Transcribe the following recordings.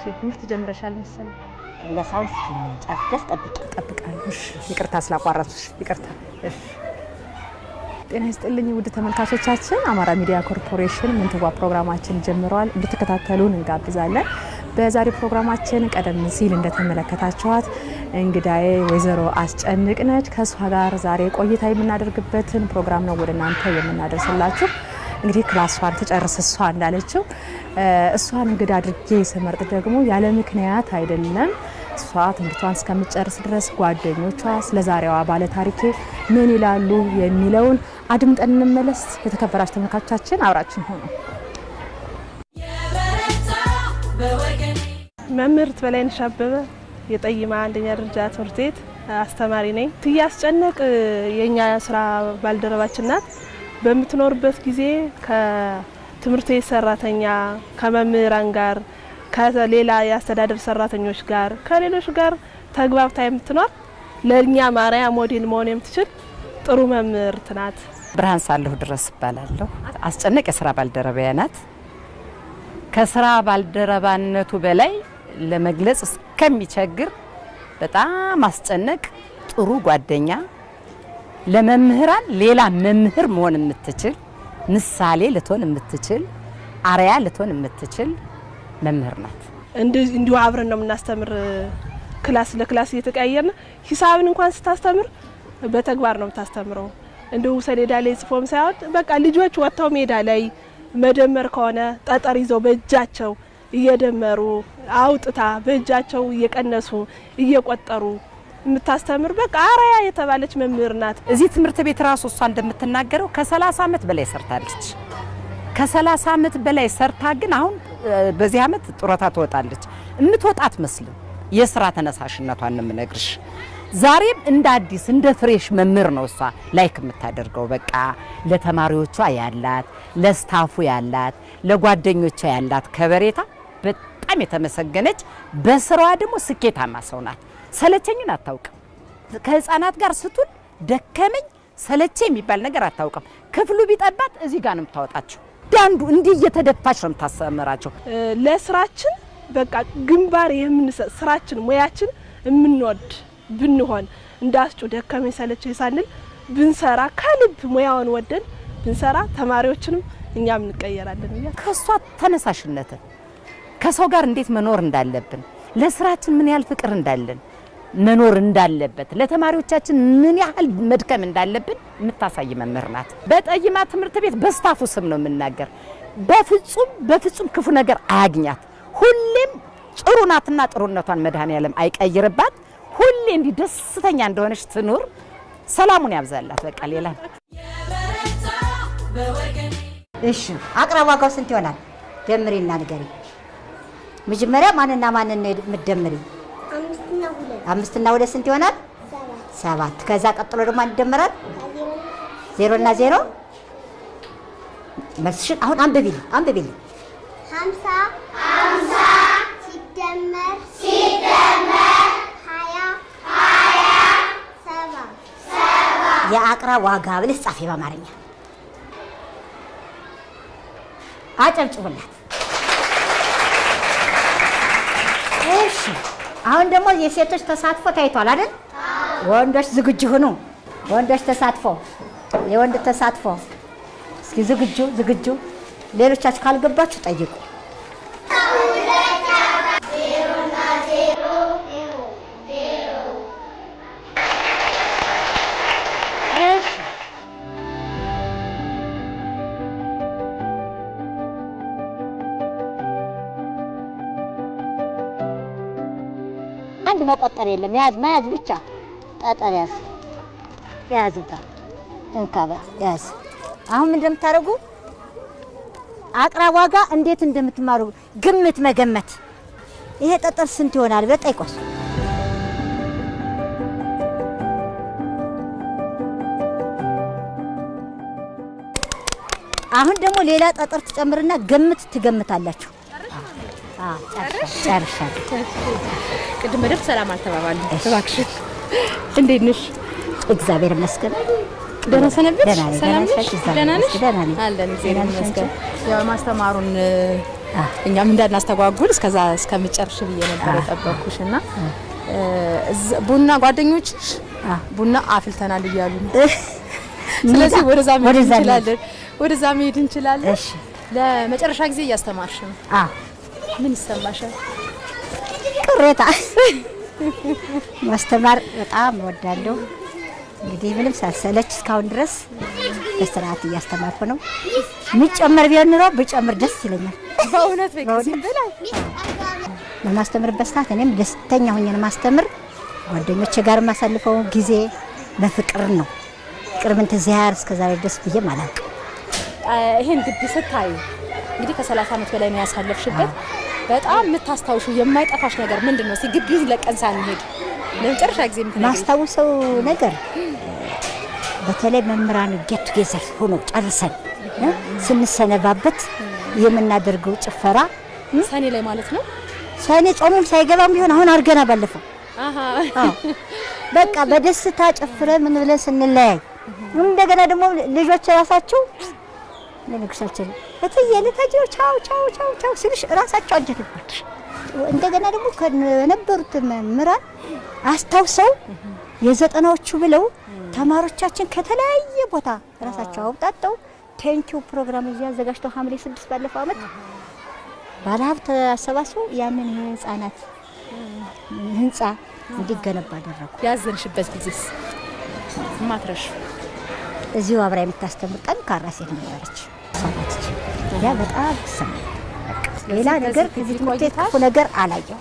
ትምህርት ጀምረሻል መሰለኝ ለሳውንስ ጫፍደስ ጠብቃለሁ እሺ ይቅርታ ስላቋረጥኩሽ ይቅርታ እሺ ጤና ይስጥልኝ ውድ ተመልካቾቻችን አማራ ሚዲያ ኮርፖሬሽን ምንትዋ ፕሮግራማችን ጀምሯል እንድትከታተሉን እንጋብዛለን በዛሬ ፕሮግራማችን ቀደም ሲል እንደተመለከታችኋት እንግዳዬ ወይዘሮ አስጨንቅነች ከሷ ጋር ዛሬ ቆይታ የምናደርግበትን ፕሮግራም ነው ወደናንተ የምናደርስላችሁ እንግዲህ ክላሷን ተጨርሰ እሷ እንዳለችው እሷን እንግዳ አድርጌ ስመርጥ ደግሞ ያለ ምክንያት አይደለም እሷ ትምህርቷን እስከምትጨርስ ድረስ ጓደኞቿ ስለዛሬዋ ባለ ታሪኬ ምን ይላሉ የሚለውን አድምጠን እንመለስ የተከበራችሁ ተመልካቾቻችን አብራችን ሆኑ መምህርት በላይነሽ አበበ የጠይማ አንደኛ ደረጃ ትምህርት ቤት አስተማሪ ነኝ ትያስጨነቅ የኛ ስራ ባልደረባችን ናት በምትኖርበት ጊዜ ከትምህርት ቤት ሰራተኛ ከመምህራን ጋር ከሌላ የአስተዳደር ሰራተኞች ጋር ከሌሎች ጋር ተግባብታ የምትኖር ለኛ ማርያ ሞዴል መሆን የምትችል ጥሩ መምህርት ናት ብርሃን ሳለሁ ድረስ ባላለሁ አስጨነቅ የስራ ባልደረባዬ ናት ከስራ ባልደረባነቱ በላይ ለመግለጽ እስከሚቸግር በጣም አስጨነቅ ጥሩ ጓደኛ ለመምህራን ሌላ መምህር መሆን የምትችል ምሳሌ ልትሆን የምትችል አርያ ልትሆን የምትችል መምህር ናት እንዲሁ አብረን ነው የምናስተምር ክላስ ለክላስ እየተቀያየርን ሂሳብን እንኳን ስታስተምር በተግባር ነው የምታስተምረው እንዲሁ ሰሌዳ ላይ ጽፎም ሳይሆን በቃ ልጆች ወጥተው ሜዳ ላይ መደመር ከሆነ ጠጠር ይዘው በእጃቸው እየደመሩ አውጥታ በእጃቸው እየቀነሱ እየቆጠሩ የምታስተምር በቃ አርያ የተባለች መምህር ናት እዚህ ትምህርት ቤት ራሱ እሷ እንደምትናገረው ከ30 አመት በላይ ሰርታለች ከ30 አመት በላይ ሰርታ ግን አሁን በዚህ አመት ጡረታ ትወጣለች እምትወጣት መስልም የሥራ ተነሳሽነቷን ነው የምነግርሽ ዛሬም እንደ አዲስ እንደ ፍሬሽ መምህር ነው እሷ ላይክ የምታደርገው በቃ ለተማሪዎቿ ያላት ለስታፉ ያላት ለጓደኞቿ ያላት ከበሬታ በጣም የተመሰገነች በስራዋ ደግሞ ስኬታማ ሰው ናት ሰለቸኝን አታውቅም ከህፃናት ጋር ስትል ደከመኝ ሰለቸ የሚባል ነገር አታውቅም ክፍሉ ቢጠባት እዚህ ጋር ነው የምታወጣቸው ዳንዱ እንዲህ እየተደፋች ነው የምታሰምራቸው ለስራችን በቃ ግንባር የምንሰጥ ስራችን ሙያችን የምንወድ ብንሆን እንዳስጩ ደከመኝ ሰለቸኝ ሳንል ብንሰራ ከልብ ሙያውን ወደን ብንሰራ ተማሪዎችንም እኛም እንቀየራለን ከሷ ተነሳሽነት ከሰው ጋር እንዴት መኖር እንዳለብን ለስራችን ምን ያህል ፍቅር እንዳለን መኖር እንዳለበት ለተማሪዎቻችን ምን ያህል መድከም እንዳለብን የምታሳይ መምህር ናት በጠይማ ትምህርት ቤት በስታፉ ስም ነው የምናገር በፍጹም ክፉ ነገር አያግኛት ሁሌም ጥሩ ናትና ጥሩነቷን መድኃኔዓለም አይቀይርባት ሁሌ እንዲ ደስተኛ እንደሆነች ትኑር ሰላሙን ያብዛላት በቃ ሌላ እሺ አቅራባጋው ስንት ይሆናል ደምሪና ንገሪ መጀመሪያ ማንና ማንን ምትደምሪ 5 እና 2 ስንት ይሆናል 7 ከዛ ቀጥሎ ደግሞ አንደምራል 0 እና 0 መልስሽ አሁን አንብቢልኝ 50 ሲደመር 20 የአቅራ ዋጋ ብለሽ ጻፊ በአማርኛ አጨብጭቡላት እሺ አሁን ደግሞ የሴቶች ተሳትፎ ታይቷል አይደል ወንዶች ዝግጁ ሁኑ ወንዶች ተሳትፎ የወንድ ተሳትፎ እስኪ ዝግጁ ሌሎቻችሁ ካልገባችሁ ጠይቁ አንድ መቆጠር የለም መያዝ ብቻ ጠጠር ያዝታ እንካባ ያዝ አሁን ምን እንደምታረጉ አቅራቧ ጋር እንዴት እንደምትማሩ ግምት መገመት ይሄ ጠጠር ስንት ይሆናል በጠይቆስ አሁን ደግሞ ሌላ ጠጠር ትጨምርና ግምት ትገምታላችሁ ጨርሻለሁ ቅድም መደብ ሰላም አልተባባልን እባክሽ እንዴት ነሽ እግዚአብሔር ይመስገን ደህና ሰነብሽ ሰላም ነሽ ደህና ነሽ አለን እግዚአብሔር ይመስገን ያው ማስተማሩን እኛም እንዳናስተጓጉል እስከዛ እስከምጨርሽ ብዬ ነበር የጠበቅኩሽና ቡና ጓደኞችሽ ቡና አፍልተናል እያሉ ነው። ስለዚህ ወደዛ መሄድ እንችላለን። እሺ ለመጨረሻ ጊዜ እያስተማርሽ ነው? ምን ይሰማሻል? ቅሬታ ማስተማር በጣም እወዳለሁ። እንግዲህ ምንም ሳልሰለች እስካሁን ድረስ በስርዓት እያስተማርኩ ነው። የሚጨመር ቢሆን ኖሮ ብጨምር ደስ ይለኛል። በእውነት በዚህ በላይ በማስተምርበት ሰዓት እኔም ደስተኛ ሆኜ ነው ማስተምር። ጓደኞቼ ጋር ማሳልፈው ጊዜ በፍቅር ነው። ቅርብን ተዚያር እስከዛሬ ደስ ብዬ ማለት ይሄን ግቢ ስታይ እንግዲህ ከ30 ዓመት በላይ ነው ያሳለፍሽበት። በጣም የምታስታውሽው የማይጠፋሽ ነገር ምንድነው? እስኪ ግቢውን ለቀን ሳንሄድ ለመጨረሻ ጊዜ ማስታውሰው ነገር በተለይ መምህራን ጌት ጌዘር ሆኖ ጨርሰን ስንሰነባበት የምናደርገው ጭፈራ ሰኔ ላይ ማለት ነው። ሰኔ ጾሙም ሳይገባም ቢሆን አሁን አርገና ባለፈው በቃ በደስታ ጨፍረ ምን ብለን ስንለያይ እንደገና ደግሞ ልጆች ራሳቸው ለንግሳችን ለተየለታቸው ቻው ቻው ቻው ቻው ሲልሽ ራሳቸው አንጀትባትሽ እንደገና ደግሞ ከነበሩት መምህራን አስታውሰው የዘጠናዎቹ ብለው ተማሪዎቻችን ከተለያየ ቦታ ራሳቸው አውጣጣው ቴንኪው ፕሮግራም እያዘጋጅተው ሐምሌ 6 ባለፈው አመት ባለሀብት አሰባስበው ያንን የህፃናት ህንጻ እንዲገነባ አደረጉ። ያዘንሽበት ጊዜስ ማትረሽ? እዚሁ አብራ የምታስተምር ጠንካራ ሴት ነበረች። ያ በጣም ሰማ። ሌላ ነገር ከዚህ ትምህርት ክፉ ነገር አላየው።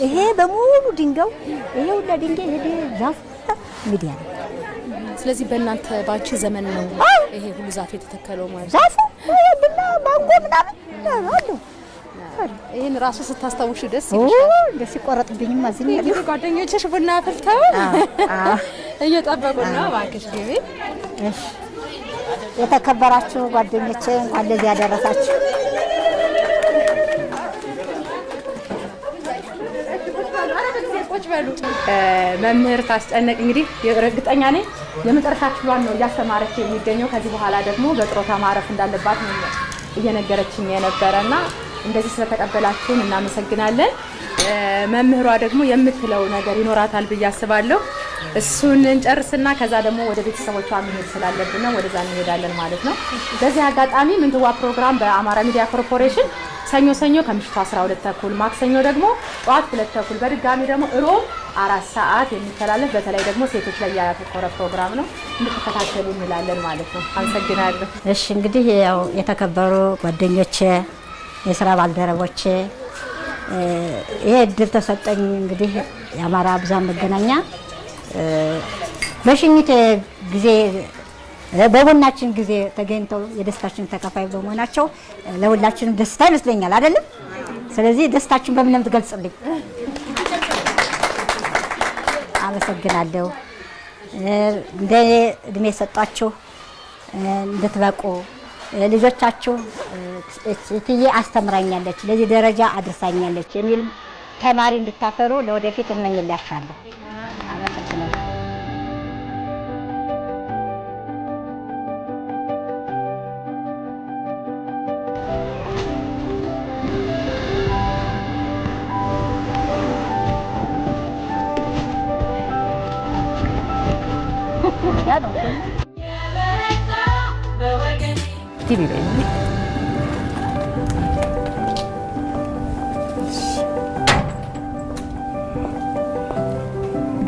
ይሄ በሙሉ ድንጋው ይሄ ሁላ ድንጋይ ይሄ ዛፍ ሚዲያ ነው። ስለዚህ በእናንተ ባንቺ ዘመን ነው ይሄ ሁሉ ዛፍ የተተከለው ማለት ዛፉ ቡና ማንጎ ምናምን አሉ። ይሄን ራሱ ስታስታውሽ ደስ ይልሻል። ደስ ይቆረጥብኝም አዝኝ ያለው ጓደኞችሽ ቡና አፍልተው እየጠበቁ ነው። እባክሽ ግቢ። እሺ የተከበራችሁ ጓደኞቼ እንኳን ለዚህ ያደረሳችሁ። መምህር ታስጨነቅ እንግዲህ እርግጠኛ ነኝ የመጨረሻ ክፍሏን ነው እያስተማረች የሚገኘው። ከዚህ በኋላ ደግሞ በጥሮታ ማረፍ እንዳለባት ነው እየነገረችኝ የነበረና እንደዚህ ስለተቀበላችሁን እናመሰግናለን። መምህሯ ደግሞ የምትለው ነገር ይኖራታል ብዬ አስባለሁ። እሱን እንጨርስና ከዛ ደግሞ ወደ ቤተሰቦቿ መሄድ ስላለብን ነው ወደዛ እንሄዳለን ማለት ነው። በዚህ አጋጣሚ ምንትዋ ፕሮግራም በአማራ ሚዲያ ኮርፖሬሽን ሰኞ ከምሽቱ 12 ተኩል፣ ማክሰኞ ደግሞ ጠዋት 2 ተኩል፣ በድጋሚ ደግሞ እሮብ 4 ሰዓት የሚተላለፍ በተለይ ደግሞ ሴቶች ላይ ያተኮረ ፕሮግራም ነው። እንድትከታተሉ እንላለን ማለት ነው። አመሰግናለሁ። እሺ እንግዲህ ያው የተከበሩ ጓደኞቼ፣ የስራ ባልደረቦቼ ይሄ እድል ተሰጠኝ። እንግዲህ የአማራ ብዙኃን መገናኛ በሽኝት ጊዜ በቡናችን ጊዜ ተገኝተው የደስታችን ተካፋይ በመሆናቸው ለሁላችንም ደስታ ይመስለኛል አይደለም? ስለዚህ ደስታችን በምን ነው የምትገልጽልኝ? አመሰግናለሁ። እንደ እድሜ ሰጣችሁ እንድትበቁ ልጆቻችሁ እትዬ አስተምራኛለች፣ ለዚህ ደረጃ አድርሳኛለች የሚል ተማሪ እንድታፈሩ ለወደፊት እመኝላችኋለሁ። አመሰግናለሁ።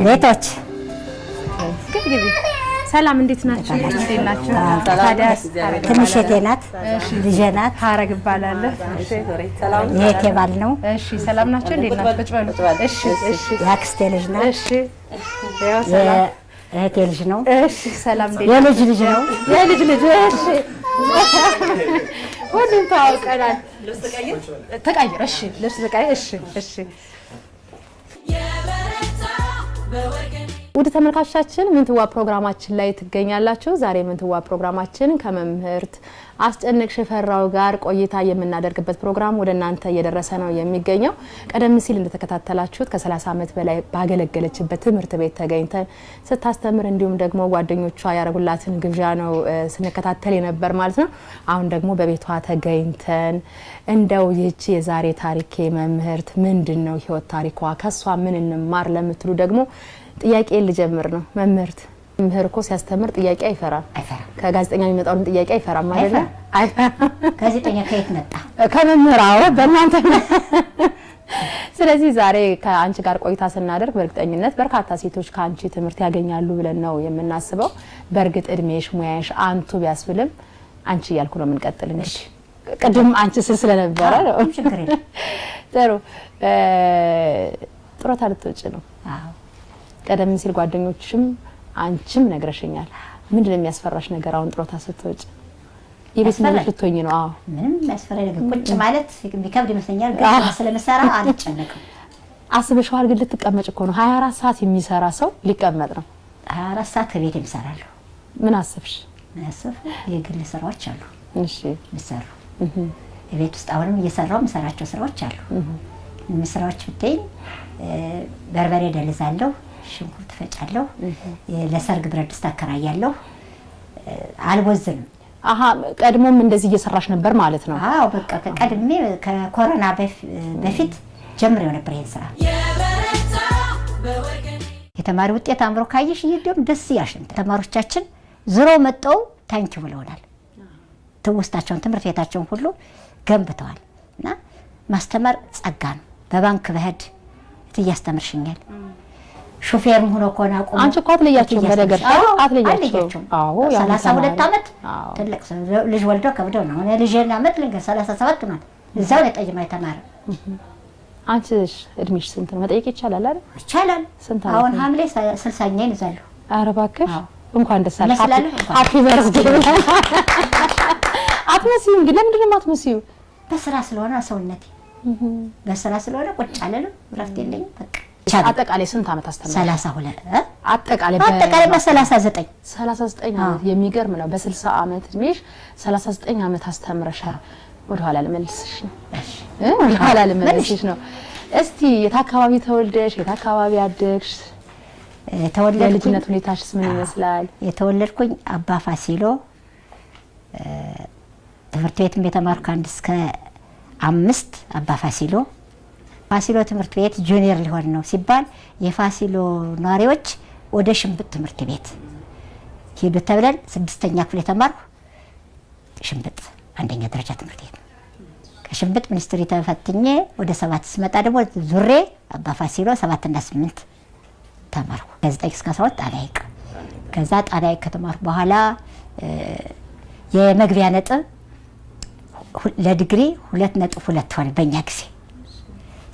ግሬቶች ሰላም፣ እንዴት ናችሁ? እንዴት ናችሁ? ታዲያስ ትንሽቴ ናት፣ ልጄ ናት። ሀረግ እባላለሁ። የእህቴ ባል ነው። እሺ፣ ሰላም ናችሁ? እንዴት ናችሁ? ቁጭ በሉ። እሺ፣ እሺ። የአክስቴ ልጅ ናት። እሺ፣ ያው ሰላም። የእህቴ ልጅ ነው። እሺ፣ ሰላም። የልጅ ልጅ ነው። የልጅ ልጅ። እሺ፣ ሁሉም ታውቀናል። ልብስ ተቀይር። እሺ፣ ልብስ ተቀይር። እሺ፣ እሺ። የበረታ በወገኔ ውድ ተመልካቾቻችን ምንትዋ ፕሮግራማችን ላይ ትገኛላችሁ። ዛሬ ምንትዋ ፕሮግራማችን ከመምህርት አስጨንቅ ሽፈራው ጋር ቆይታ የምናደርግበት ፕሮግራም ወደ እናንተ እየደረሰ ነው የሚገኘው። ቀደም ሲል እንደተከታተላችሁት ከ30 ዓመት በላይ ባገለገለችበት ትምህርት ቤት ተገኝተን ስታስተምር እንዲሁም ደግሞ ጓደኞቿ ያረጉላትን ግብዣ ነው ስንከታተል የነበር ማለት ነው። አሁን ደግሞ በቤቷ ተገኝተን እንደው ይህች የዛሬ ታሪኬ መምህርት ምንድነው ህይወት ታሪኳ ከሷ ምን እንማር ለምትሉ ደግሞ ጥያቄ ልጀምር ነው። መምህር እኮ ሲያስተምር ጥያቄ አይፈራም። ከጋዜጠኛ የሚመጣውን ጥያቄ አይፈራም ማለት ነው። አይፈራም። ጋዜጠኛ ከየት መጣ? ከመምህራው በእናንተ። ስለዚህ ዛሬ ከአንቺ ጋር ቆይታ ስናደርግ በእርግጠኝነት በርካታ ሴቶች ከአንቺ ትምህርት ያገኛሉ ብለን ነው የምናስበው። በእርግጥ እድሜሽ ሙያሽ አንቱ ቢያስብልም አንቺ እያልኩ ነው የምንቀጥል። እንግዲህ ቅድም አንቺ ስል ስለነበረ ነው። ጥሩ ጡረታ ልትወጪ ነው? አዎ። ቀደም ሲል ጓደኞችም አንቺም ነግረሽኛል። ምንድነው የሚያስፈራሽ ነገር አሁን ጡረታ ስትወጪ? የቤት ልጅ ልትሆኚ ነው? አዎ። ምንም የሚያስፈራኝ ነገር ቁጭ ማለት የሚከብድ ይመስለኛል፣ ግን ስለምሰራ አልጨነቅም። አስበሽዋል? ግን ልትቀመጭ እኮ ነው። 24 ሰዓት የሚሰራ ሰው ሊቀመጥ ነው። 24 ሰዓት ከቤት እሰራለሁ። ምን አስብሽ? ምን አስብ? የግል ስራዎች አሉ። እሺ። ምሰሩ የቤት ውስጥ አሁንም እየሰራው ምሰራቸው ስራዎች አሉ። ስራዎች ብትይ በርበሬ ደልዛለሁ፣ ሽንኩርት ፈጫለሁ፣ ለሰርግ ብረት ድስት አከራያለሁ። አልወዝንም። አሃ ቀድሞም እንደዚህ እየሰራሽ ነበር ማለት ነው? አዎ በቃ ቀድሜ ከኮሮና በፊት ጀምሬው ነበር ይሄን ስራ። የተማሪ ውጤት አምሮ ካየሽ ይሄም ደስ ያሽን ተማሪዎቻችን ዝሮ መጣው ታንኪው ብለውናል። ትውስታቸውን ትምህርት ቤታቸውን ሁሉ ገንብተዋል። እና ማስተማር ጸጋ ነው። በባንክ በህድ እያስተምርሽኛል። ሹፌርም ሆኖ ኮና ቆሞ አንቺ እኮ አትለያቸውም በነገር አትለያቸውም። አዎ 32 ዓመት ትልቅ ልጅ ወልደው ከብደው ነው። እኔ ልጄና ዓመት ልንገር 37 ነው። እዛው ለጠይማ የተማረ። አንቺስ እድሜሽ ስንት ነው መጠየቅ ይቻላል አይደል? ይቻላል። ስንት ነው? አሁን ሐምሌ 60ኛን ይዛለሁ። ኧረ እባክሽ እንኳን ደስ አለሽ። ሃፒ በርዝዴይ። አትመስይም ግን ለምንድን ነው የማትመስይው? በስራ ስለሆነ ሰውነቴ በስራ ስለሆነ ቁጭ አለለም፣ እረፍት የለኝም። በቃ አጠቃላይ ስንት ዓመት አስተምረሽ? 32 አጠቃላይ በ39 ዓመት የሚገርም ነው። በ60 ዓመት እድሜሽ 39 ዓመት አስተምረሻል። ወደ ኋላ ልመልስሽ ነው። እሺ ወደ ኋላ ልመልስሽ ነው። እስቲ የት አካባቢ ተወልደሽ የት አካባቢ አደግሽ? ተወለድኩኝ። የልጅነት ሁኔታሽስ ምን ይመስላል? የተወለድኩኝ አባ ፋሲሎ ትምህርት ቤትም የተማርኩ 1 እስከ 5 አባ ፋሲሎ ትምህርት ቤት ጁኒየር ሊሆን ነው ሲባል የፋሲሎ ነዋሪዎች ወደ ሽምብጥ ትምህርት ቤት ሄዱ ተብለን 6ኛ ክፍል የተማርኩ ሽምብጥ 1ኛ ደረጃ ትምህርት ቤት። ከሽምብጥ ሚኒስትሪ ተፈትኜ ወደ 7 ስመጣ ደግሞ ዙሬ አባ ፋሲሎ 7 እና 8 ተማርኩ። ከ9 እስከ 12 ጣናይቅ። ከዛ ጣናይቅ ከተማርኩ በኋላ የመግቢያ ነጥብ ለዲግሪ 2.2 ሆነ በእኛ ጊዜ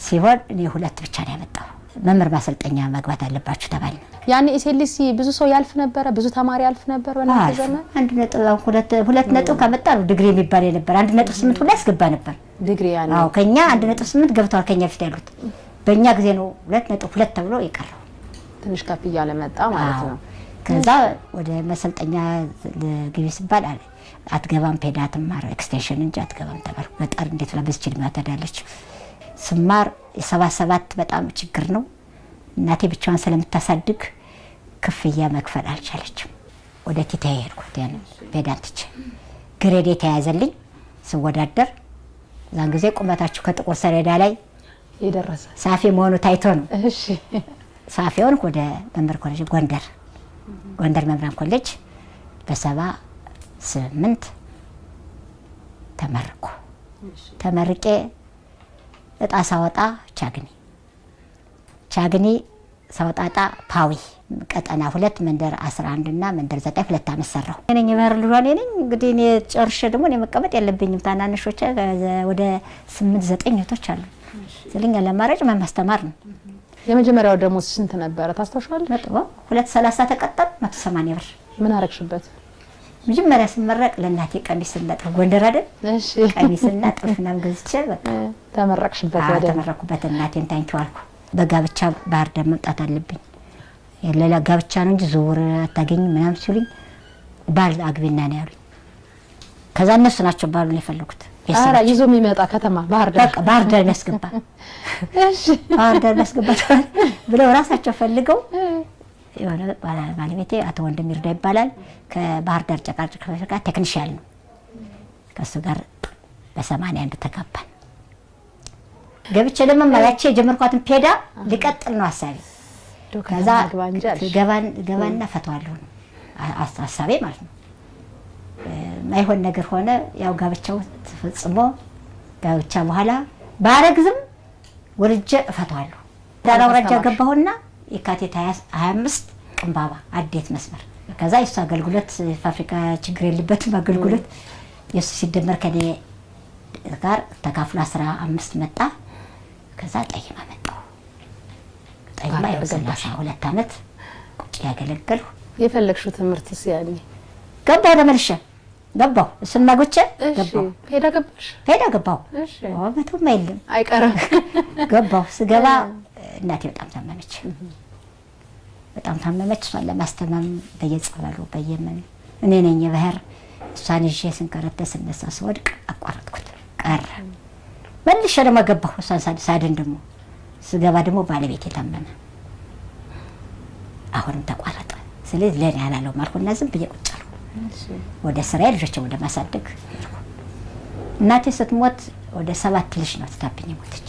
ሲሆን እኔ 2 ብቻ ነው ያመጣው። መምህር ማሰልጠኛ መግባት አለባችሁ ተባለ። ያኔ ኤስኤልሲ ብዙ ሰው ያልፍ ነበር፣ ብዙ ተማሪ ያልፍ ነበር በእናንተ ዘመን። 1.2 ከመጣ ነው ዲግሪ የሚባል ነበር። 1.8 ሁሉ ያስገባ ነበር ዲግሪ ያኔ። አዎ ከኛ 1.8 ገብተዋል ከኛ ፊት ያሉት። በእኛ ጊዜ ነው 2.2 ተብሎ የቀረው። ትንሽ ከፍ እያለ መጣ ማለት ነው። ከዛ ወደ መሰልጠኛ ግቢ ሲባል አለ አትገባም፣ ፔዳትም ማር ኤክስቴንሽን እንጂ አትገባም ተባልኩ። በጣም እንዴት ለበስ ችል ማተዳለች ስማር 77 በጣም ችግር ነው። እናቴ ብቻዋን ስለምታሳድግ ክፍያ መክፈል አልቻለችም። ወደ ቲታ ሄድኩት። ያን ፔዳንትች ግሬድ የተያዘልኝ ስወዳደር ዛን ጊዜ ቁመታችሁ ከጥቁር ሰሌዳ ላይ የደረሰ ሳፊ መሆኑ ታይቶ ነው። እሺ ሳፊውን ወደ መምህር ኮሌጅ ጎንደር መምህራን ኮሌጅ በ78 ተመረኩ። ተመርቄ እጣ ሳወጣ ቻግኒ ሳወጣ ፓዊ ቀጠና 2 መንደር 11 እና መንደር 9 2 ዓመት ሰራሁ። እኔ የመር ልጇን ነኝ። እንግዲህ እኔ ጨርሼ ደግሞ እኔ መቀመጥ የለብኝም። ታናንሾች ወደ 8 9 እህቶች አሉ። ስለኛ ለማረጭ ማስተማር ነው። የመጀመሪያው ደግሞ ስንት ነበር ታስታውሻለሽ? 230 ተቀጠል 180 ብር። ምን አረግሽበት? መጀመሪያ ስመረቅ ለእናቴ ቀሚስና ጥፍ ጎንደር አይደል? እሺ ቀሚስና ጥፍና ገዝቼ በቃ ተመረቅሽበት። ወደ ተመረኩበት። እናቴን ታንኪው አልኩ። በጋብቻ ባህር ዳር መምጣት አለብኝ። ሌላ ጋብቻ ነው እንጂ ዝውውር አታገኝም ምናምን ሲሉኝ ባል አግቢና ነው ያሉኝ። ከዛ እነሱ ናቸው ባሉን የፈለጉት። አራ ይዞ የሚመጣ ከተማ ባህር ዳር ያስገባ እሺ ባህር ዳር ያስገባ ብለው ራሳቸው ፈልገው የሆነ ባለቤቴ አቶ ወንድም ይርዳ ይባላል። ከባህር ዳር ጨቃጭቅ ፋብሪካ ቴክኒሻል ነው። ከሱ ጋር በ81 ተጋባን። ገብቼ ለመማራቼ ጀመርኳትን ፔዳ ሊቀጥል ነው ሐሳቤ። ከዛ ገባና ፈቷለሁ ሐሳቤ ማለት ነው። ማይሆን ነገር ሆነ። ያው ጋብቻው ተፈጽሞ ጋብቻ በኋላ ባረግዝም ወልጄ ፈቷለሁ። ዳራውራጃ ገባሁና የካቲት 25 ቅንባባ አዴት መስመር። ከዛ የሱ አገልግሎት ፋብሪካ ችግር የለበትም አገልግሎት የሱ ሲደመር ከኔ ጋር ተካፍሎ 15 መጣ። ከዛ ጠይማ መጣሁ። ጠይማ የ32 ዓመት ቁጭ ያገለገልሁ። የፈለግሽው ትምህርትስ ያኔ ገባሁ ተመልሼ ገባሁ። እሱን ማጎቼ ገባሁ። ሄዳ ገባሁ። እሺ ወበቱም አይልም አይቀርም። ገባሁ። ስገባ እናቴ በጣም ታመመች። እሷን ለማስተማም በየጸበሉ በየምን እኔ ነኝ የባህር እሷን ይዤ ስንከረተስ እነሳ ስወድቅ አቋረጥኩት ቀረ። መልሼ ደግሞ ገባሁ። እሷን ሳድን ደግሞ ስገባ ደግሞ ባለቤቴ ታመመ። አሁንም ተቋረጠ። ስለዚህ ለኔ አላለውም አልኩና ዝም ብዬ ቁጭ አልኩ። ወደ ስራዬ ልጆቼ ወደ ማሳደግ እናቴ ስትሞት ወደ 7 ልጅ ነው ትታብኝ ሞተች።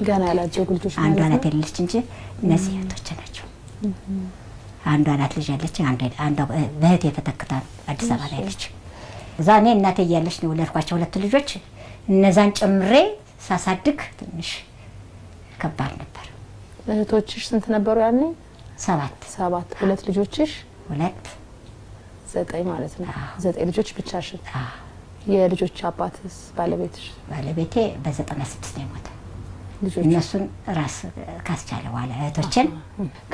ገና ያላቸው ልጆች አንዷ ናት ያለች እንጂ እነዚህ እህቶቼ ናቸው። አንዷ ናት ልጅ ያለች አንዷ በእህቴ ተተክታ አዲስ አበባ ላይ ያለች። እዛ እኔ እናቴ እያለች ነው የወለድኳቸው 2 ልጆች። እነዛን ጨምሬ ሳሳድግ ትንሽ ከባድ ነበር። እህቶችሽ ስንት ነበሩ ያኔ? 7 2 ልጆችሽ 2 9 ማለት ነው። 9 ልጆች ብቻሽን? የልጆች አባትስ ባለቤትሽ? ባለቤቴ በ96 ነው የሞተው። እነሱን ራስ ካስቻለ በኋላ እህቶችን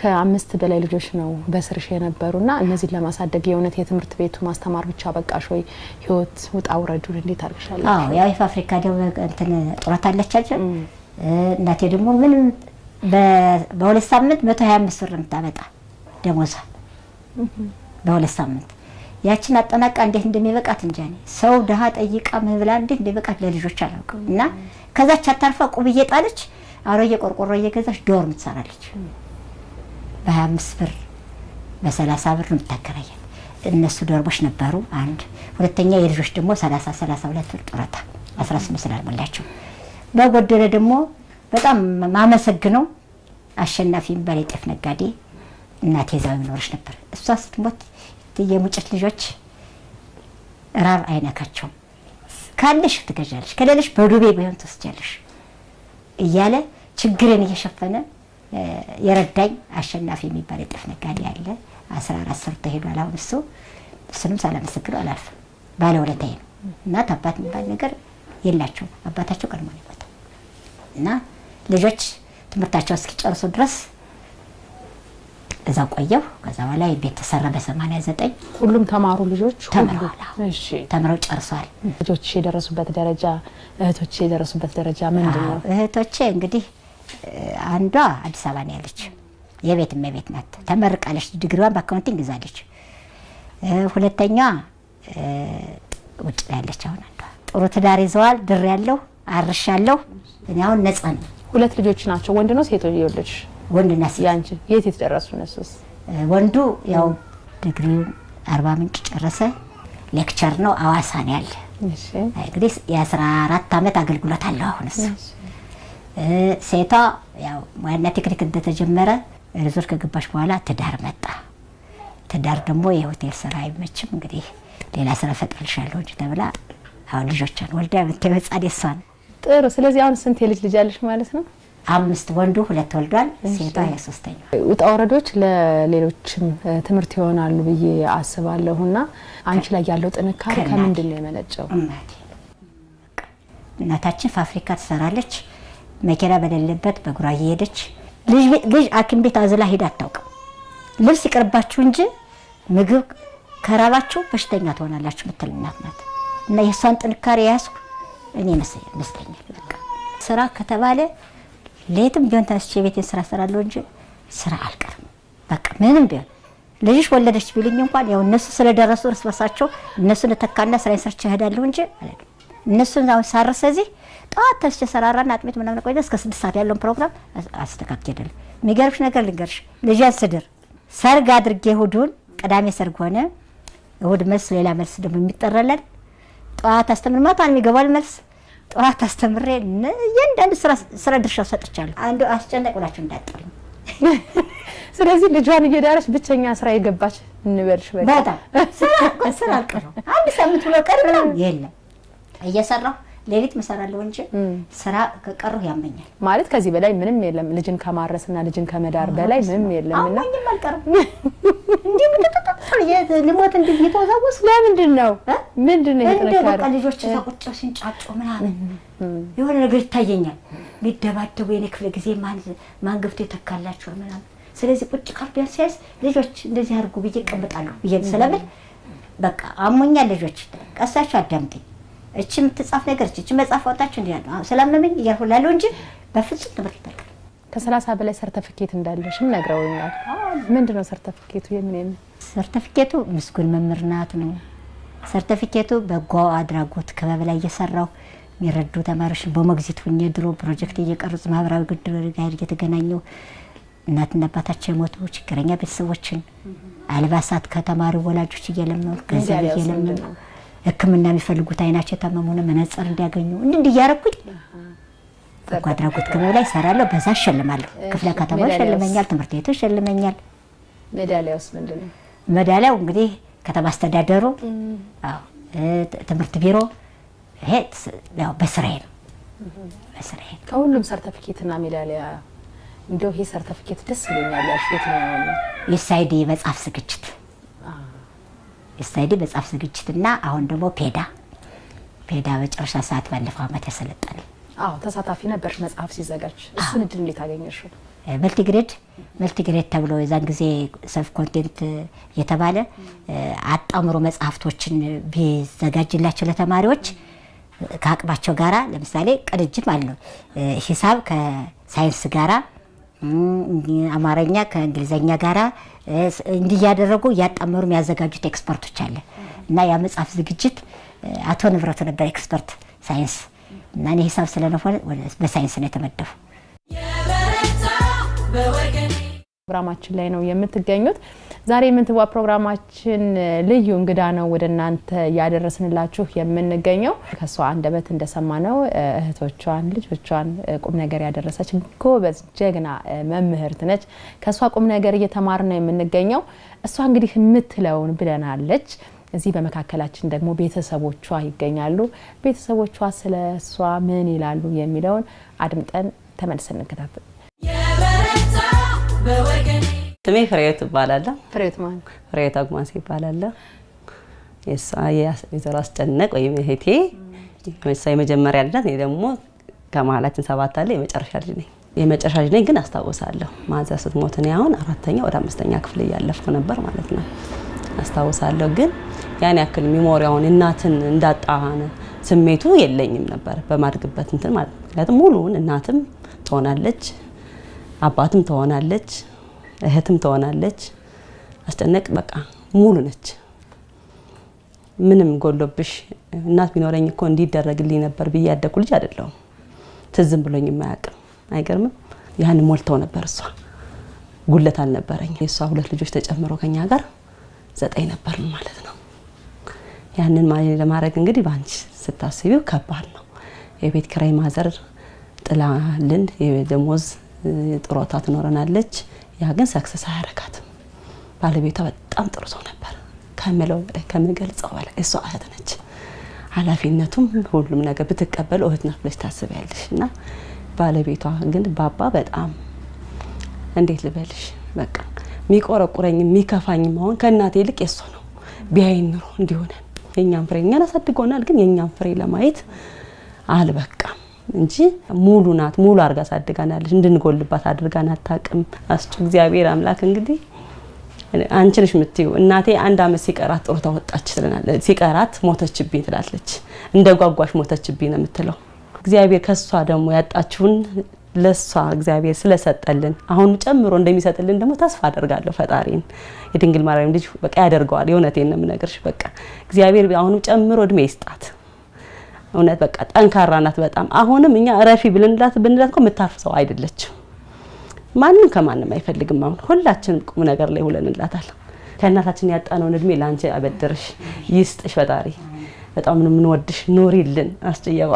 ከ5 በላይ ልጆች ነው በስርሽ የነበሩና እነዚህን ለማሳደግ የእውነት የትምህርት ቤቱ ማስተማር ብቻ በቃሽ ወይ? ህይወት ውጣ ውረዱን እንዴት አድርገሻለሽ? ያው የፋብሪካ ደው እንትን ጡረታ አለቻቸው። እናቴ ደግሞ ምንም በ2 ሳምንት 125 ብር የምታመጣ ደሞዛ በ2 ሳምንት ያችን አጠናቃ እንዴት እንደሚበቃት እንጃ። ሰው ደሃ ጠይቃ ምን ብላ እንዴት እንደሚበቃት ለልጆች አላውቅም። እና ከዛች አታርፋ ቁብ እየጣለች አሮጌ ቆርቆሮ እየገዛች ዶርም ትሰራለች። በ25 ብር በ30 ብር ነው የምታከራያት። እነሱ ዶርሞች ነበሩ። አንድ ሁለተኛ የልጆች ደግሞ 32 ብር ጡረታ 18 ስላልሞላቸው። በጎደለ ደግሞ በጣም ማመሰግነው አሸናፊ የሚባል የጤፍ ነጋዴ እናቴ እዛው የሚኖርሽ ነበር። እሷ ስትሞት የሙጭት ልጆች ራብ አይነካቸውም። ካለሽ ትገዣለሽ፣ ከሌለሽ በዱቤ ቢሆን ትወስጃለሽ እያለ ችግርን እየሸፈነ የረዳኝ አሸናፊ የሚባል የጤፍ ነጋዴ አለ። 14 ሰርቶ ሄዷል። አሁን እሱንም ሳላመሰግነው አላልፍም። ባለውለታዬ ነው። እናት አባት የሚባል ነገር የላቸውም። አባታቸው ቀድሞ ነው የሞተው እና ልጆች ትምህርታቸው እስኪጨርሱ ድረስ እዛው ቆየሁ። ከዛ በኋላ ቤት ተሰራ በ89 ሁሉም ተማሩ ልጆች ተምረዋል። እሺ ተምረው ጨርሰዋል። ልጆች የደረሱበት ደረጃ እህቶች የደረሱበት ደረጃ ምንድነው? እህቶቼ እንግዲህ አንዷ አዲስ አበባ ነው ያለች፣ የቤት እመቤት ናት። ተመርቃለች፣ ዲግሪዋን በአካውንቲንግ ይዛለች። ሁለተኛ ውጭ ላይ ያለች። አሁን አንዷ ጥሩ ትዳር ይዘዋል። ድር ያለው አርሻለሁ። እኔ አሁን ነፃ ነኝ። 2 ልጆች ናቸው። ወንድ ነው ሴት የወለድሽ? ወንድና ሴት። ያንቺ የት ደረሱ እነሱስ? ወንዱ ያው ዲግሪውን 40 ምንጭ ጨረሰ። ሌክቸር ነው፣ አዋሳ ነው ያለ። እሺ እንግዲህ የ14 ዓመት አገልግሎት አለው አሁን እሱ። ሴቷ ያው ሙያና ቴክኒክ እንደተጀመረ ሪዞርት ከገባሽ በኋላ ትዳር መጣ። ትዳር ደግሞ የሆቴል ስራ አይመችም፣ እንግዲህ ሌላ ስራ ፈጥርልሻለሁ እንጂ ተብላ አሁን ልጆቿን ወልዳ በተመጻደ እሷን። ጥሩ። ስለዚህ አሁን ስንት የልጅ ልጅ አለሽ ማለት ነው? 5 ወንዱ 2 ወልዷል። ሴቷ የ3ኛው። ውጣ ወረዶች ለሌሎችም ትምህርት ይሆናሉ ብዬ አስባለሁና አንቺ ላይ ያለው ጥንካሬ ከምንድን ነው የመነጨው? እናታችን ፋብሪካ ትሰራለች። መኪና በሌለበት በእግሯ እየሄደች ልጅ ሐኪም ቤት አዝላ ሄዳ አታውቅም። ልብስ ይቅርባችሁ እንጂ ምግብ ከራባችሁ በሽተኛ ትሆናላችሁ ምትል እናት ናት። እና የሷን ጥንካሬ ያስኩ እኔ መስለኛል። በቃ ስራ ከተባለ ሌትም ቢሆን ተነስቼ የቤቴን ስራ እሰራለሁ እንጂ ስራ አልቀርም። በቃ ምንም ቢሆን ልጅሽ ወለደች ቢልኝ እንኳን ያው እነሱ ስለደረሱ እርስ በርሳቸው እነሱን ተካና ስራዬን ሰርቼ እሄዳለሁ እንጂ አይደለም። እነሱን አሁን ሳርስ እዚህ ጠዋት ተስቼ ሰራራና አጥሚት ምናምን ቆይቶ እስከ 6 ሰዓት ያለውን ፕሮግራም አስተካክላለሁ። የሚገርምሽ ነገር ልንገርሽ፣ ልጅን ስድር ሰርግ አድርጌ እሑዱን ቅዳሜ ሰርግ ሆነ፣ እሑድ መልስ ሌላ መልስ ደግሞ የሚጠራለን ጠዋት አስተምር ማታ የሚገባል መልስ ጠዋት አስተምሬ እያንዳንዱ ስራ ድርሻው ሰጥቻለሁ። አንዱ አስጨነቅ ብላችሁ እንዳጠሩኝ። ስለዚህ ልጇን እየዳረች ብቸኛ ስራ የገባች እንበልሽ በጣም ስራ አልቀረው አንድ ሳምንት ብሎ ቀር ምናምን የለም እየሰራሁ ሌሊት መሰራለሁ እንጂ ስራ ከቀረሁ ያመኛል። ማለት ከዚህ በላይ ምንም የለም። ልጅን ከማረስና ልጅን ከመዳር በላይ ምንም የለምና አሁን አልቀረም እንዴ ልሞት እንዴ የተወዛወስ ለምንድን ነው ምንድነው የተነካረ በቃ ልጆች ተቆጨው ሲንጫጩ ምናምን የሆነ ነገር ይታየኛል። ሊደባደቡ የኔ ክፍለ ጊዜ ማን ገብቶ የተካላቸው ምናምን። ስለዚህ ቁጭ ካልኩ ሲያስ ልጆች እንደዚህ አድርጉ ብዬ እቀምጣለሁ ብዬ ስለምን በቃ አሞኛል። ልጆች ቀሳችሁ አዳምጡኝ። እቺ የምትጻፍ ነገር እቺ መጻፍ ወጣችሁ እንዴ ያለው ሰላምነኝ ይያሁላሉ እንጂ በፍጹም ትምህርት ይተካል። ከ30 በላይ ሰርተፊኬት እንዳለሽም ነግረውኛል። ምንድነው ሰርተፊኬቱ? የምን ሰርተፊኬቱ ምስጉን መምህርናት ነው። ሰርተፊኬቱ በጎ አድራጎት ክበብ ላይ እየሰራው የሚረዱ ተማሪዎችን በሞግዚት ሆኜ ድሮ ፕሮጀክት እየቀረጽ ማህበራዊ ጉዳይ ጋር እየተገናኘው እናትና አባታቸው የሞቱ ችግረኛ ቤተሰቦችን አልባሳት ከተማሪ ወላጆች እየለመኑ ገንዘብ እየለመኑ ሕክምና የሚፈልጉት አይናቸው የታመሙና መነጽር እንዲያገኙ እንዲያረኩኝ በጎ አድራጎት ክበብ ላይ ሰራለሁ። በዛ ሸልማለሁ። ክፍለ ከተማው ሸልመኛል፣ ትምህርት ቤቱ ሸልመኛል። ሜዳሊያውስ ምንድነው? ሜዳሊያው እንግዲህ ከተማ አስተዳደሩ ትምህርት ቢሮ ይሄ ያው በስራዬ ነው። በስራዬ ከሁሉም ሰርተፊኬትና ሜዳሊያ እንደው ይሄ ሰርተፊኬት ደስ ይለኛል ያልሽት ነው? የሳይዲ መጽሐፍ ዝግጅት የሳይዲ መጽሐፍ ዝግጅትና አሁን ደግሞ ፔዳ በጨረሻ ሰዓት ባለፈው አመት ያሰለጠነ ተሳታፊ ነበርሽ መጽሐፍ ሲዘጋጅ። እሱን እድል እንዴት አገኘሽው? መልቲግሬድ ተብሎ የዛን ጊዜ ሰልፍ ኮንቴንት የተባለ አጣምሮ መጽሐፍቶችን ቢዘጋጅላቸው ለተማሪዎች ከአቅማቸው ጋራ ለምሳሌ ቅንጅት ማለት ነው። ሂሳብ ከሳይንስ ጋራ፣ አማርኛ ከእንግሊዘኛ ጋራ እንዲያደረጉ ያጣመሩ የሚያዘጋጁት ኤክስፐርቶች አለ እና ያ መጽሐፍ ዝግጅት አቶ ንብረቱ ነበር ኤክስፐርት ሳይንስ እና እኔ ሂሳብ ስለነሆነ በሳይንስ ነው የተመደፉ። ፕሮግራማችን ላይ ነው የምትገኙት። ዛሬ የምንትዋ ፕሮግራማችን ልዩ እንግዳ ነው ወደ እናንተ ያደረስንላችሁ የምንገኘው። ከሷ አንደበት እንደሰማነው እህቶቿን ልጆቿን ቁም ነገር ያደረሰች ጎበዝ ጀግና መምህርት ነች። ከሷ ቁም ነገር እየተማርን ነው የምንገኘው። እሷ እንግዲህ የምትለውን ብለናለች። እዚህ በመካከላችን ደግሞ ቤተሰቦቿ ይገኛሉ። ቤተሰቦቿ ስለሷ ምን ይላሉ የሚለውን አድምጠን ተመልሰን እንከታተል። ስሜ ፍሬህይወት ይባላል። ፍሬህይወት ማን? ፍሬህይወት አግማስ ይባላል። የዘራ አስጨነቅ ወይም እህቴ የመጀመሪያ ልጅ ናት። እኔ ደግሞ ከመሀላችን 7 አለ የመጨረሻ ልጅ ነኝ። የመጨረሻ ልጅ ነኝ ግን አስታውሳለሁ ማዘር ስትሞት እኔ አሁን 4ኛ ወደ 5ኛ ክፍል እያለፍኩ ነበር ማለት ነው። አስታውሳለሁ ግን ያን ያክል ሚሞሪያውን እናትን እንዳጣነ ስሜቱ የለኝም ነበር በማድግበት እንትን ማለት ነው። ምክንያቱም ሙሉውን እናትም ትሆናለች፣ አባትም ትሆናለች፣ እህትም ትሆናለች። አስጨነቅ በቃ ሙሉ ነች። ምንም ጎሎብሽ እናት ቢኖረኝ እኮ እንዲደረግልኝ ነበር ብዬ ያደኩ ልጅ አይደለሁም። ትዝም ብሎኝ የማያውቅም። አይገርምም? ያን ሞልተው ነበር። እሷ ጉለት አልነበረኝ። የሷ 2 ልጆች ተጨምረው ከኛ ጋር 9 ነበር ማለት ነው። ያንን ለማድረግ እንግዲህ ባንቺ ስታስቢው ከባድ ነው። የቤት ኪራይ ማዘር ጥላልን የደሞዝ ጥሮታ ትኖረናለች። ያ ግን ሰክሰስ አያረጋትም። ባለቤቷ በጣም ጥሩ ሰው ነበር ከመለው ከመገልጸው በላይ። እሷ እህት ነች። ኃላፊነቱም ሁሉም ነገር ብትቀበለው እህት ናት ብለሽ ታስቢያለሽ። እና ባለቤቷ ግን ባባ በጣም እንዴት ልበልሽ በቃ ሚቆረቁረኝ ሚከፋኝ መሆን ከእናቴ ይልቅ የሷ ነው። ቢያይን ኑሮ እንዲሆነ የኛን ፍሬ እኛን አሳድጎናል። ግን የኛን ፍሬ ለማየት አልበቃም እንጂ ሙሉ ናት። ሙሉ አርጋ ሳድጋናለች። እንድንጎልባት አድርጋን አታውቅም። አስቹ እግዚአብሔር አምላክ እንግዲህ አንቺ ነሽ የምትይው። እናቴ 1 አመት ሲቀራት ጥሩ ተወጣች ትለናለች። ሲቀራት ሞተችብኝ ትላለች። እንደ ጓጓሽ ሞተችብኝ ነው የምትለው። እግዚአብሔር ከሷ ደግሞ ያጣችውን ለሷ እግዚአብሔር ስለሰጠልን አሁን ጨምሮ እንደሚሰጥልን ደግሞ ተስፋ አደርጋለሁ። ፈጣሪን የድንግል ማርያም ልጅ በቃ ያደርገዋል። የእውነቴን ነው የምነግርሽ። በቃ እግዚአብሔር አሁን ጨምሮ እድሜ ይስጣት። እውነት በቃ ጠንካራ ናት በጣም። አሁንም እኛ ረፊ ብንላት እኮ የምታርፍ ሰው አይደለችም። ማንንም ከማንም አይፈልግም። አሁን ሁላችንም ቁም ነገር ላይ ሁለንላታል። ከእናታችን ያጣነውን እድሜ ላንቺ አበድርሽ ይስጥሽ ፈጣሪ። በጣም ነው የምንወድሽ። ኑሪልን አስጨየባ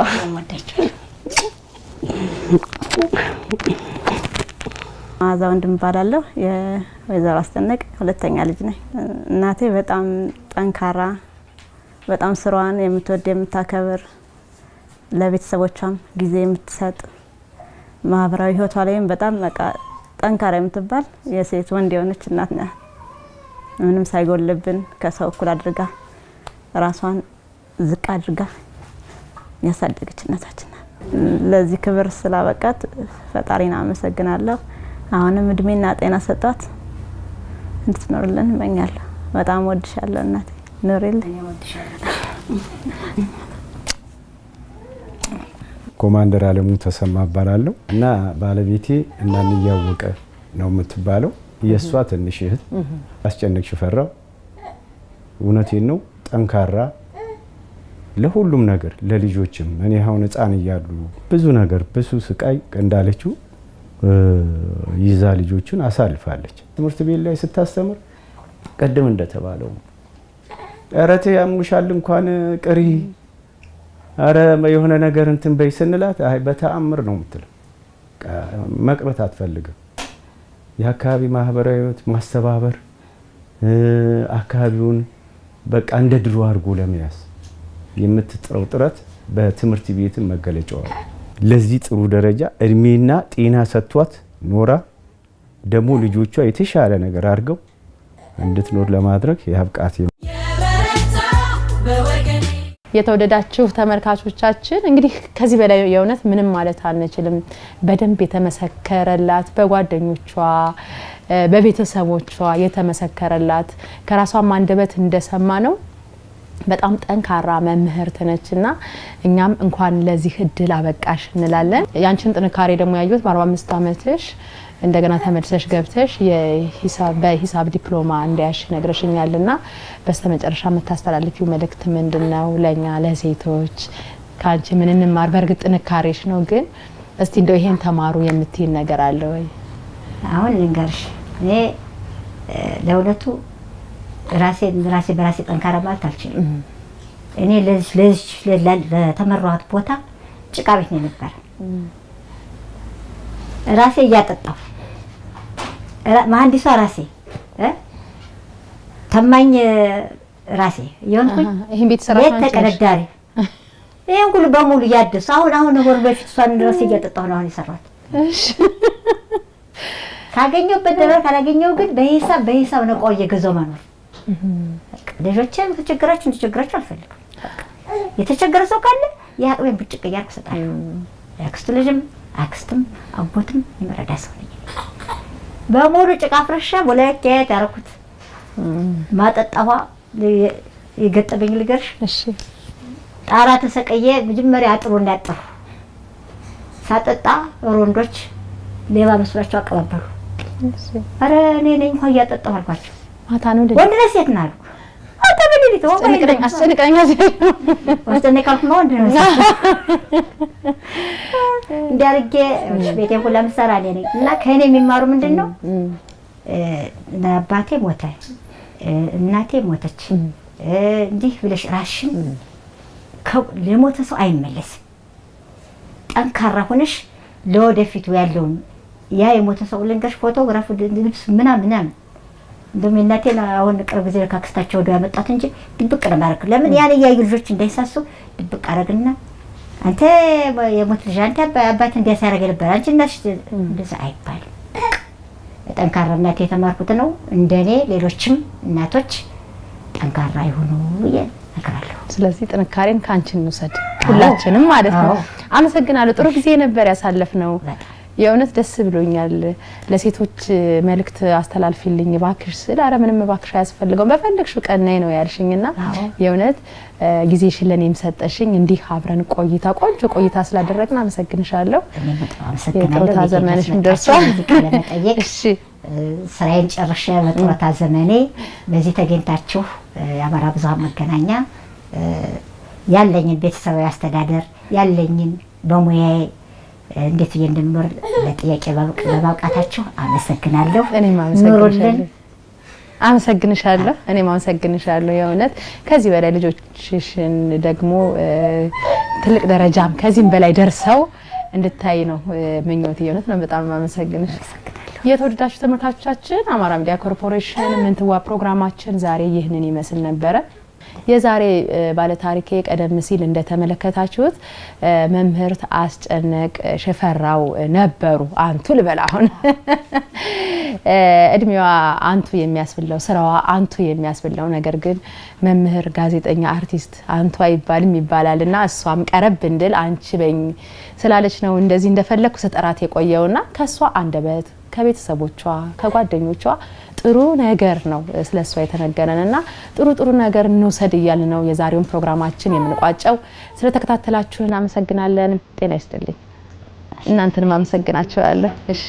ማዛ ወንድም ባላለሁ የወይዘሮ አስጨነቅ ሁለተኛ ልጅ ነኝ። እናቴ በጣም ጠንካራ፣ በጣም ስራዋን የምትወድ የምታከብር፣ ለቤተሰቦቿም ጊዜ የምትሰጥ፣ ማህበራዊ ህይወቷ ላይም በጣም በቃ ጠንካራ የምትባል የሴት ወንድ የሆነች እናት ናት። ምንም ሳይጎልብን ከሰው እኩል አድርጋ ራሷን ዝቅ አድርጋ ያሳደገች እናታችን ናት። ለዚህ ክብር ስላበቃት ፈጣሪን አመሰግናለሁ። አሁንም እድሜና ጤና ሰጣት እንድትኖርልን እመኛለሁ። በጣም ወድሻለሁ እናቴ፣ ኑሪልኝ። ኮማንደር አለሙ ተሰማ እባላለሁ እና ባለቤቴ እናንያወቀ ነው የምትባለው። የሷ ትንሽ እህት አስጨነቅ ሽፈራው። እውነቴን ነው ጠንካራ ለሁሉም ነገር ለልጆችም። እኔ አሁን ህፃን እያሉ ብዙ ነገር ብዙ ስቃይ እንዳለችው ይዛ ልጆችን አሳልፋለች። ትምህርት ቤት ላይ ስታስተምር ቀደም እንደተባለው አረተ ያሙሻል እንኳን ቅሪ አረ የሆነ ነገር እንትን በይ ስንላት አይ በተአምር ነው የምትለው። መቅረት አትፈልግም። የአካባቢ ማህበራዊ ህይወት ማስተባበር አካባቢውን በቃ እንደ ድሮ አድርጎ ለመያዝ የምትጥረው ጥረት በትምህርት ቤት መገለጫው። ለዚህ ጥሩ ደረጃ እድሜና ጤና ሰጥቷት ኖራ ደግሞ ልጆቿ የተሻለ ነገር አድርገው እንድትኖር ለማድረግ ያብቃት። የተወደዳችሁ ተመልካቾቻችን እንግዲህ ከዚህ በላይ የእውነት ምንም ማለት አንችልም። በደንብ የተመሰከረላት በጓደኞቿ በቤተሰቦቿ የተመሰከረላት ከራሷም አንደበት እንደሰማ ነው በጣም ጠንካራ መምህርት ነችና እኛም እንኳን ለዚህ እድል አበቃሽ እንላለን። ያንቺን ጥንካሬ ደግሞ ያዩት በ45 ዓመትሽ እንደገና ተመልሰሽ ገብተሽ በሂሳብ ዲፕሎማ እንዲያሽ ነግረሽኛልና በስተመጨረሻ የምታስተላልፊው መልእክት ምንድነው? ለኛ ለሴቶች ካንቺ ምን እንማር? በእርግጥ ጥንካሬሽ ነው፣ ግን እስቲ እንደው ይሄን ተማሩ የምትይን ነገር አለ ወይ? አሁን ልንገርሽ፣ እኔ ለሁለቱ ራሴ በራሴ ጠንካራ ማለት አልችልም። እኔ ለዚህ ለተመራሁት ቦታ ጭቃ ቤት ነው ነበር ራሴ እያጠጣሁ መሀንዲሷ ራሴ ተማኝ ራሴ የሆንኩኝ ይሄን ቤት ሰራሽ ቤት ተቀዳዳሪ ይሄን ሁሉ በሙሉ ያደሱ አሁን ወር በፊት እሷን ራሴ እያጠጣሁ ነው አሁን የሰራሁት። እሺ ካገኘው በደረክ ካላገኘው ግን በሂሳብ ነው ቆየ ገዘው ማለት ልጆቼም ተቸግራችሁ አልፈልግም። የተቸገረ ሰው ካለ የአቅሜን ብጭቅ እያልኩ እሰጣለሁ። ያክስቱ ልጅም አክስትም አቦትም ይመረዳ ሰው ነኝ። በሙሉ ጭቃ ፍረሻ ወላይት ያረኩት ማጠጣዋ የገጠበኝ ልገርሽ። እሺ ጣራ ተሰቀየ መጀመሪያ አጥሩ እንዳያጠሩ ሳጠጣ ሮንዶች ሌባ መስሏቸው አቀባበሉ። አረ እኔ ነኝ እንኳን እያጠጣሁ አልኳቸው። ማታ ነው ወንድ ነው ሴት ነው አልኩ። አታበልልኝ ተወው አስጨንቀኛ አስጨንቀኝ ነው እንዴ ነው እንዲያርጌ ቤቴ ሁሉ ለምሳሌ ነኝ እና ከኔ የሚማሩ ምንድነው አባቴ ሞተ እናቴ ሞተች እንዲህ ብለሽ ራስሽን ለሞተ ሰው አይመለስም። ጠንካራ ሆነሽ ለወደፊቱ ያለውን ያ የሞተ ሰው ልንገርሽ ፎቶግራፍ ልብስ ምናምን እንደውም እናቴን አሁን ቅርብ ጊዜ ካክስታቸው ወደ ያመጣት እንጂ ድብቅ ነው ማረክ። ለምን ያን ያዩ ልጆች እንዳይሳሱ ድብቅ አረግና አንተ የሞት ልጅ አንተ አባት እንዲያሳረገ ነበር አንቺ እናትሽ እንደዛ አይባልም። ጠንካራ እናቴ የተማርኩት ነው። እንደኔ ሌሎችም እናቶች ጠንካራ ይሁኑ እነግራለሁ። ስለዚህ ጥንካሬን ካንቺ እንውሰድ ሁላችንም ማለት ነው። አመሰግናለሁ። ጥሩ ጊዜ ነበር ያሳለፍነው። የእውነት ደስ ብሎኛል። ለሴቶች መልእክት አስተላልፊልኝ ባክሽ ስለ አረ ምንም ባክሽ አያስፈልገውም በፈልግሽው ቀን ነይ ነው ያልሽኝና የእውነት ጊዜሽን ለኔም ሰጠሽኝ። እንዲህ አብረን ቆንጆ ቆይታ ስላደረግን አመሰግንሻለሁ። የጡረታ ዘመንሽም ደርሷል። እሺ ስራዬን ጨርሼ በጡረታ ዘመኔ በዚህ ተገኝታችሁ የአማራ ብዙኃን መገናኛ ያለኝን ቤተሰባዊ አስተዳደር ያለኝን በሙያዬ እንዴት እንደምኖር ለጥያቄ በማብቃታችሁ አመሰግናለሁ። እኔም አመሰግንሻለሁ። እኔም አመሰግንሻለሁ። የእውነት ከዚህ በላይ ልጆችሽን ደግሞ ትልቅ ደረጃም ከዚህም በላይ ደርሰው እንድታይ ነው ምኞቴ። የእውነት ነው። በጣም አመሰግንሽ። የተወደዳችሁ ተመልካቾቻችን አማራ ሚዲያ ኮርፖሬሽን ምንትዋ ፕሮግራማችን ዛሬ ይህንን ይመስል ነበረ። የዛሬ ባለታሪኬ ቀደም ሲል እንደተመለከታችሁት መምህርት አስጨነቅ ሽፈራው ነበሩ። አንቱ ልበል አሁን እድሜዋ አንቱ የሚያስብለው ስራዋ አንቱ የሚያስብለው ነገር ግን መምህር፣ ጋዜጠኛ፣ አርቲስት አንቱ አይባልም ይባላልና እሷም ቀረብ እንድል አንቺ በኝ ስላለች ነው እንደዚህ እንደፈለኩ ስጠራት የቆየውና ከሷ አንደበት ከቤተሰቦቿ ከጓደኞቿ ጥሩ ነገር ነው ስለሷ የተነገረንና ጥሩ ነገር እንውሰድ እያል ነው የዛሬውን ፕሮግራማችን የምንቋጨው። ስለተከታተላችሁን አመሰግናለን። ጤና ይስጥልኝ። እናንተንም አመሰግናችኋለሁ። እሺ